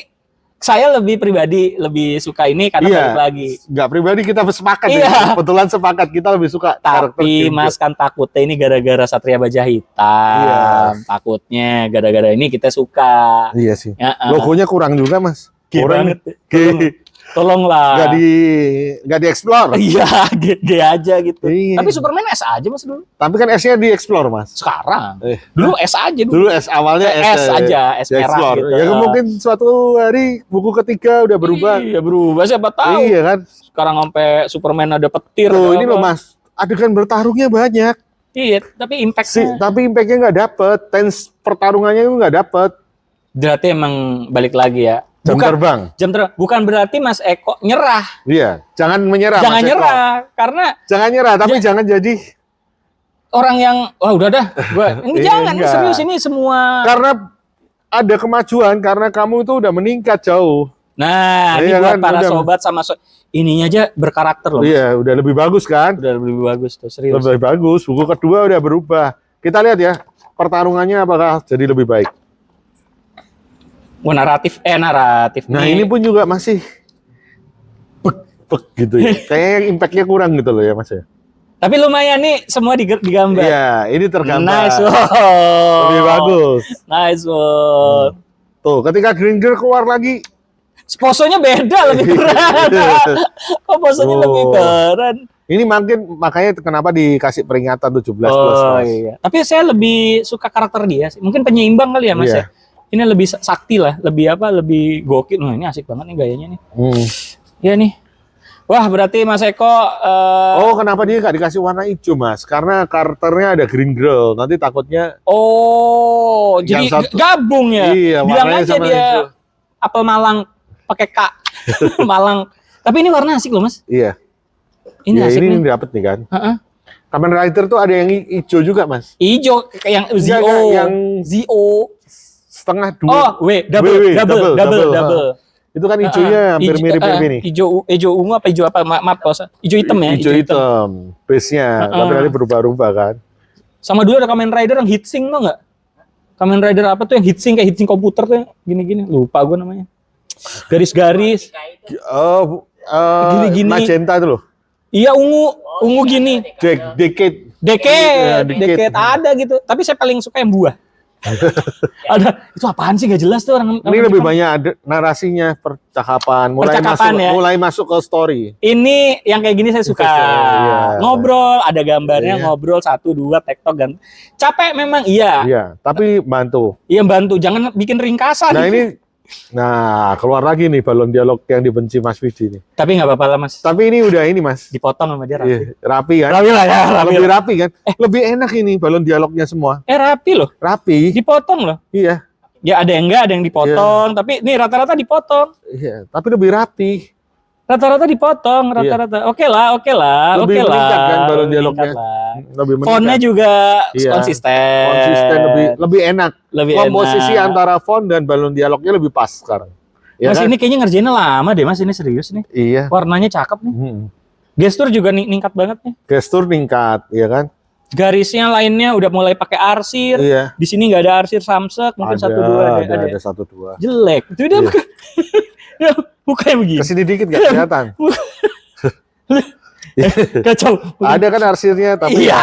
saya lebih pribadi lebih suka ini karena Iya. balik lagi. Nggak pribadi kita sepakat Iya. ya. Kebetulan sepakat kita lebih suka karakter Tapi Green Mas Girl. kan takutnya ini gara-gara Satria Baja Hitam. Iya. Takutnya gara-gara ini kita suka. Iya sih. Ya, Logonya kurang juga, Mas. G Kurang. banget. G. Tolonglah. Nggak di-explore. Iya, G aja gitu. Iya. Tapi Superman S aja Mas dulu. Tapi kan S-nya di-explore, Mas. Sekarang. Eh. Dulu S aja Dulu dulu. S awalnya S aja, S merah di-explore. gitu. Ya mungkin suatu hari buku ketiga udah berubah. Iya, berubah siapa tahu. Iya kan? Sekarang sampai Superman ada petir. Tuh, ada ini apa. loh, Mas. Adegan bertarungnya banyak. Iya, tapi impact-nya Tapi impact-nya nggak dapet. Tense pertarungannya itu nggak dapet. berarti emang balik lagi ya. Jam terbang. Bukan berarti Mas Eko nyerah. Iya. Jangan menyerah, Jangan Mas Eko. nyerah karena Jangan nyerah, tapi jangan jadi. orang yang wah udah dah ini Iya, jangan enggak. serius ini semua. Karena ada kemajuan, karena kamu itu udah meningkat jauh. Nah, ini Iya buat kan, para udah. sobat sama ininya aja berkarakter loh. Iya, udah lebih bagus kan? Udah lebih bagus tuh, serius. Lebih bagus. Buku kedua udah berubah. Kita lihat ya, pertarungannya apakah jadi lebih baik. Wah, naratif. Nah, ini pun juga masih bek gitu ya. Kayak impact-nya kurang gitu loh ya, Mas ya. Tapi lumayan nih semua digambar. Iya, ini tergambar. Nice one. Lebih bagus. Nice one. Tuh, ketika Green Girl keluar lagi, Posonya beda lebih keren. Kok posonya Oh. lebih keren? ini makanya kenapa dikasih peringatan 17 plus. Oh Mas. iya. Tapi saya lebih suka karakter dia sih. Mungkin penyeimbang kali ya Mas Iya. ya. Ini lebih sakti lah, lebih lebih gokil. Nah, ini asik banget nih gayanya nih. Iya nih. Wah, berarti Mas Eko Oh, kenapa dia nggak dikasih warna hijau, Mas? Karena karakternya ada Green Girl. Nanti takutnya oh, jadi Yang satu- gabung ya. Iya, Bilang warnanya aja sama dia hijau. apel Malang pakai K. Malang. Tapi ini warna asik loh, Mas. iya. Ini Ya, asik ini nih. dapet nih kan. Heeh. Kamen Rider tuh ada yang hijau juga, Mas. Ijo kayak yang Enggak, ZO. enggak, yang ZO. setengah Oh, dua. double. double. Itu kan hijaunya hampir mirip-mirip ini. Hijau ungu apa hijau apa? Maaf, hijau hitam ya. Hijau hitam. Base-nya. Tapi nanti berubah-ubah kan. Sama dulu ada Kamen Rider yang heatsink tuh nggak? Kamen Rider apa tuh yang heatsink kayak heatsink komputer tuh gini-gini. Lupa gue namanya. Garis-garis. Oh, Gini-gini. magenta itu loh. Iya ungu gini. Decade. Decade, Iya, Decade. ada gitu. Tapi saya paling suka yang buah. Ada itu apaan sih gak jelas tuh orang. Ini lebih banyak ada narasinya, percakapan, Percakapan ya. mulai masuk ke story. Ini yang kayak gini saya suka. Iya. Ngobrol, ada gambarnya Iya. ngobrol 1 2 tektok kan. Capek memang iya. Iya, tapi bantu. Iya bantu, jangan bikin ringkasan. Nah, ini Nah, keluar lagi nih balon dialog yang dibenci Mas Widi nih. Tapi nggak apa-apa lah Mas. Tapi ini udah ini Mas. Dipotong sama dia rapi. Iya, rapi kan? Rapi lah ya, rapi. Lebih rapi kan? Lebih enak ini balon dialognya semua. Rapi loh. Rapi. Dipotong loh. Iya. Ya ada yang enggak, ada yang dipotong. Tapi ini rata-rata dipotong. Iya, tapi lebih rapi. Rata-rata dipotong, rata-rata. Oke lah. Lebih meningkat kan balon Lebih dialognya. meningkat lah. Lebih meningkat. Fontnya juga Iya. konsisten. Konsisten, lebih enak. Lebih Komposisi enak. antara font dan balon dialognya lebih pas sekarang. Ya Mas kan? ini kayaknya ngerjainnya lama deh Mas, ini serius nih. Iya. Warnanya cakep nih. Gestur juga ningkat banget nih. Gestur meningkat, ya kan? Garisnya lainnya udah mulai pakai arsir. Iya. Di sini nggak ada arsir samsek, mungkin Ada, 1-2 ada 1-2. Jelek. Itu dia Iya. bukan. Ya, mukanya begini. Kesini dikit gak kelihatan. Kacau. Ada kan arsirnya, tapi Iya, ya,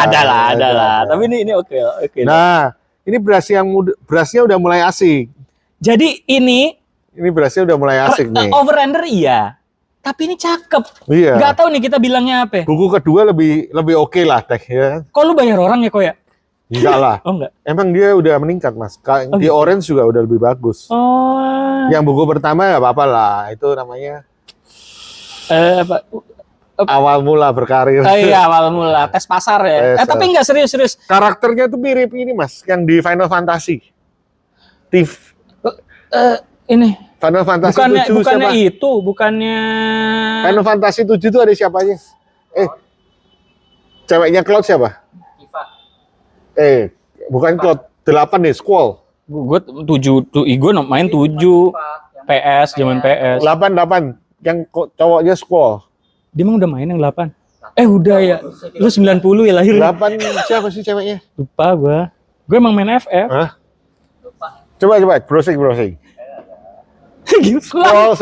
ada lah. Tapi ini oke. Nah, ini berasnya udah mulai asik. Jadi ini Ini berasnya udah mulai asik nih. over-render iya. Tapi ini cakep. Iya. Gak tahu nih kita bilangnya apa. Buku kedua lebih oke lah teh ya. Kok lu bayar orang ya kok ya? Enggak lah. Oh enggak. Emang dia udah meningkat Mas. Oh, Di gitu. Orange juga udah lebih bagus. Oh. Yang buku pertama ya apa-apa lah. Itu namanya Apa? awal mula berkarir. Iya awal mula tes pasar ya. Tes, Tapi enggak serius. Karakternya tuh mirip ini Mas, yang di Final Fantasy. Ini Final Fantasy bukannya 7 siapa? itu, bukannya Final Fantasy 7 itu ada siapa aja? Ceweknya Cloud siapa? Bukan Cloud, 8 nih, Squall. gue 7 tuh gue main 7 PS zaman PS. 8 yang cowoknya Squall. Dia emang udah main yang 8. Udah ya. Lu 90 ya lahir. 8 siapa sih ceweknya? Lupa gua. Gue emang main FF. Hah? Coba browsing. lama.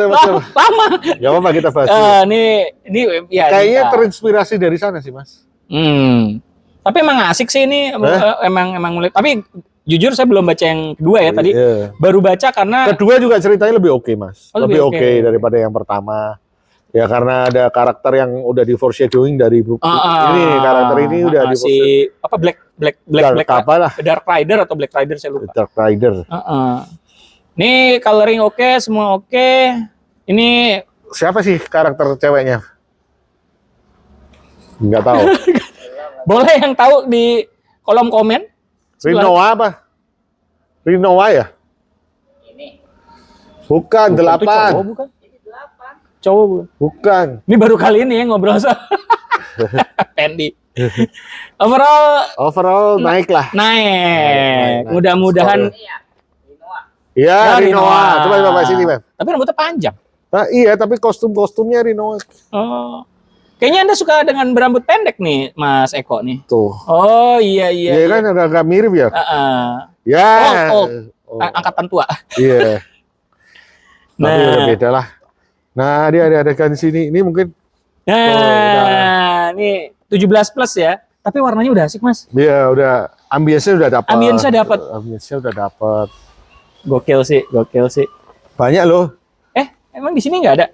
Lama. Gak apa-apa kita bahas. Ini ya. Kayaknya terinspirasi dari sana sih, Mas. Tapi emang asik sih ini. Emang mulai. Tapi jujur saya belum baca yang kedua ya tadi. Iya. Baru baca karena Kedua juga ceritanya lebih oke, Mas. Oh, lebih lebih oke oke. daripada yang pertama. Ya karena ada karakter yang udah di foreshadowing dari buku. Ini karakter ini udah di si apa Black apa lah? Dark Rider atau Black Rider saya lupa. Dark Rider. Ini coloring oke, semua oke. Ini Siapa sih karakter ceweknya? Nggak tahu. boleh yang tahu di kolom komen. Rinoa apa? Rinoa ya? Bukan, Bukan, itu 8. Cowok bukan? Cowok bukan? Bukan. Ini baru kali ini ya ngobrol sama Pendi. Overall Naik lah. naik. Mudah-mudahan. Iya, Ya, Rinoa. Coba Bapak sini, Bang. Tapi rambutnya panjang. Nah, iya, tapi kostum-kostumnya Rinoa. Oh. Kayaknya Anda suka dengan berambut pendek nih, Mas Eko nih. Tuh. Oh iya. Iya kan agak mirip ya? Ya. Oh. Angkatan tua. Iya. Tapi Nah. udah beda lah. Nah, dia ada adegan sini. Ini mungkin Ini 17 plus ya. Tapi warnanya udah asik, Mas. dia udah ambience-nya udah dapat. Ambience-nya udah dapat. Gokil sih. Banyak loh. Emang di sini nggak ada?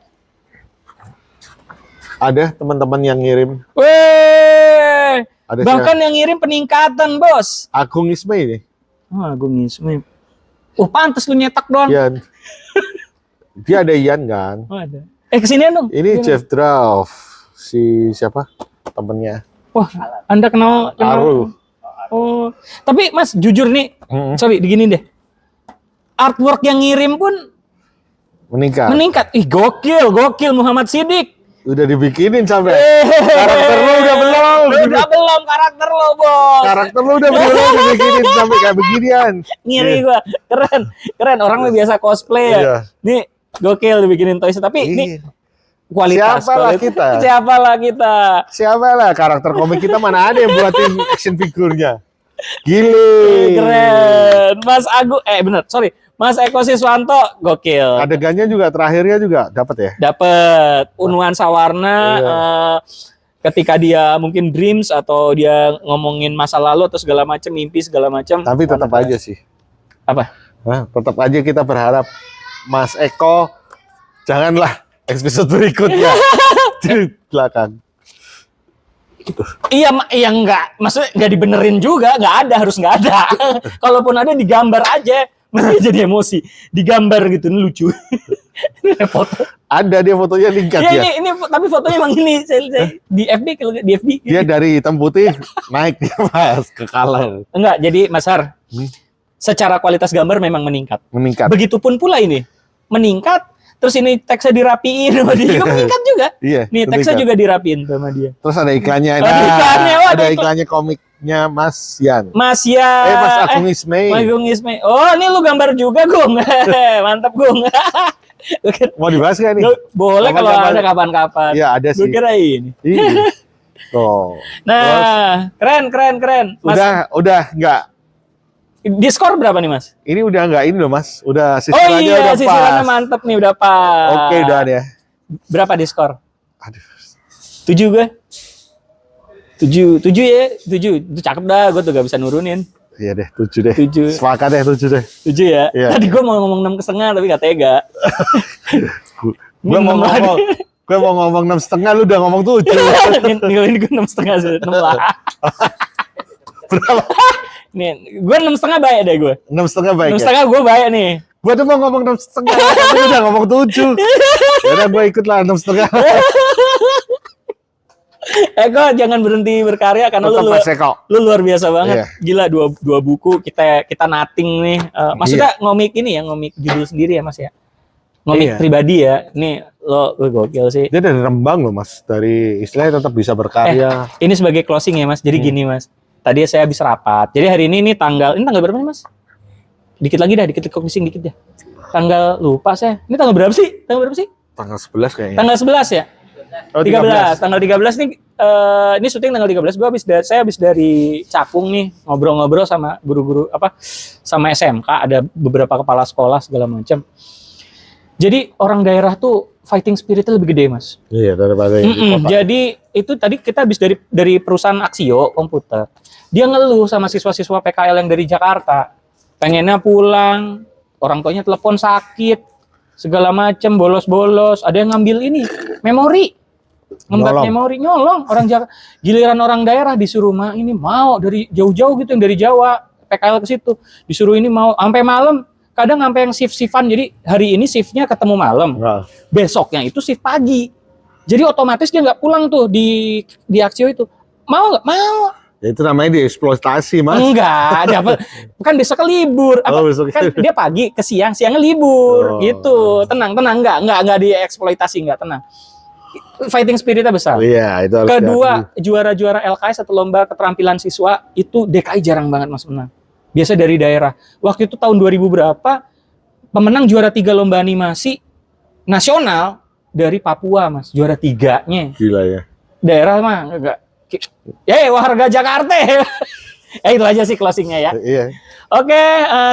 Ada teman-teman yang ngirim. Weh! Ada Bahkan yang ngirim peningkatan, Bos. Agung Ismail nih. Oh, Agung Ismail. Pantes lu nyetak doang. Ian. Dia ada Ian kan. Oh, ada. Kesinian dong. Ini Jeff Drauf. Si siapa? Temennya. Wah, Anda kenal? Aru. Oh, tapi Mas jujur nih, sorry, digini deh. Artwork yang ngirim pun meningkat. Ih, gokil Muhammad Siddiq. Udah dibikinin sampai. Karakter lu udah belum. Udah belum karakter lo, Bos. Karakter lu udah belum dibikinin sampai kayak beginian. Ngiri gua. Keren. Orang lu biasa cosplay ya. Iya. Nih, gokil dibikinin toys tapi ini kualitas. Siapalah kita? Siapa lah karakter komik kita mana ada yang buatin action figurnya? Gile. Keren. Mas Eko Siswanto gokil. Adegannya juga terakhirnya juga dapat ya? Dapat Unwan Sawarna ketika dia mungkin dreams atau dia ngomongin masa lalu atau segala macam, mimpi segala macam. Tapi tetap aja sih. Apa? Tetap aja kita berharap Mas Eko janganlah episode berikutnya di belakang. Iya enggak. Maksudnya enggak dibenerin juga, harus enggak ada. Kalaupun ada digambar aja. Masih jadi emosi. Digambar gitu, ini lucu. Foto. Ada dia fotonya lingkar Ya, dia. ini tapi fotonya emang ini saya di FB kalau di FB. Dia dari hitam putih naik dia Mas ke color. Enggak, jadi Mas Har, secara kualitas gambar memang meningkat. Meningkat. Begitupun pula ini meningkat. Terus ini teksnya dirapiin sama dia juga meningkat juga. Iya. Nih teksnya meningkat. juga dirapiin sama dia. Terus ada iklannya. Ada iklannya, wah, ada ada iklannya komiknya Mas Yan. Mas ya. Mas Agung Ismay. Mas Agung Ismay. Oh, ini lu gambar juga, Gung. Mantap, Gung. Mau dibahas gak nih? Boleh kalau Kapan-kapan. ada kapan-kapan. Iya ada Gue sih. kira ini. Iya. Tuh. Nah, keren. Mas, Udah enggak. di skor berapa nih, Mas? Ini udah enggak ini loh Mas. Udah Oh sisirannya iya, udah sisirannya pas. mantep nih, udah pas. Oke udah ya. Berapa di skor? Aduh. 7 gue. 7 ya, 7. Itu cakep dah, gue tuh gak bisa nurunin. Iya deh, 7 deh. 7. Sepakat deh 7 deh. 7 ya. Iya. Tadi gue mau ngomong 6,5 tapi gak tega. Gue mau ngomong 6,5, lu udah ngomong 7. Nilaiin gue 6,5 6 lah. Berapa? Nih, gue 6,5 baik deh gue. 6,5 baik 6,5 ya? gue baik nih. Gue tuh mau ngomong 6,5, tapi lu udah ngomong 7. Yaudah gue ikut lah 6,5. Eko jangan berhenti berkarya karena Tetap Mas Eko. lu luar biasa banget. Iya. Gila dua buku kita nating nih. Maksudnya ngomik ini ya, ngomik judul sendiri ya Mas ya. Ngomik Iya. pribadi ya. Nih lo gokil sih. Dia dari Rembang loh Mas, dari istilahnya tetap bisa berkarya. Ini sebagai closing ya Mas. Jadi gini Mas. Tadi saya habis rapat. Jadi hari ini tanggal berapa nih Mas? Dikit lagi dah, dikit closing dikit ya. Tanggal lupa saya. Ini tanggal berapa sih? Tanggal berapa sih? Tanggal 11 kayaknya. Tanggal 11 ya? Oh, 13. Tanggal 13 nih ini syuting tanggal 13. Saya habis dari Cakung nih ngobrol-ngobrol sama guru-guru sama SMK, ada beberapa kepala sekolah segala macam. Jadi orang daerah tuh fighting spiritnya lebih gede, Mas. Iya, daripada yang di kota. Jadi itu tadi kita habis dari perusahaan Aksio komputer. Dia ngeluh sama siswa-siswa PKL yang dari Jakarta. Pengennya pulang, orang tuanya telepon sakit, segala macam, bolos-bolos. Ada yang ngambil ini, memori. Ngembat memori, nyolong. Giliran orang daerah disuruh ini mau dari jauh-jauh gitu, yang dari Jawa, PKL ke situ. Disuruh ini mau, sampai malam. Kadang sampai yang shift-shiftan, jadi hari ini shiftnya ketemu malam. Nah, Besoknya itu shift pagi. Jadi otomatis dia nggak pulang tuh di Aksio itu. Mau nggak? Mau. ya itu namanya dieksploitasi, Mas. Enggak, kan besok libur. Besok. Kan dia pagi ke siangnya libur, gitu. Tenang, enggak dieksploitasi, enggak, tenang. Fighting spiritnya besar. Iya, itu harus Kedua, juara-juara LKS atau lomba keterampilan siswa itu DKI jarang banget Mas menang. Biasa dari daerah. Waktu itu tahun 2000 berapa, pemenang juara 3 lomba animasi nasional dari Papua, Mas. Juara 3-nya. gila ya. Daerah mah enggak. Warga Jakarta. Itu aja sih closingnya ya. Iya. Oke,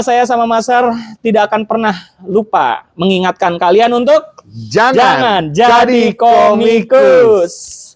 saya sama Mas Har tidak akan pernah lupa mengingatkan kalian untuk Jangan jadi komikus.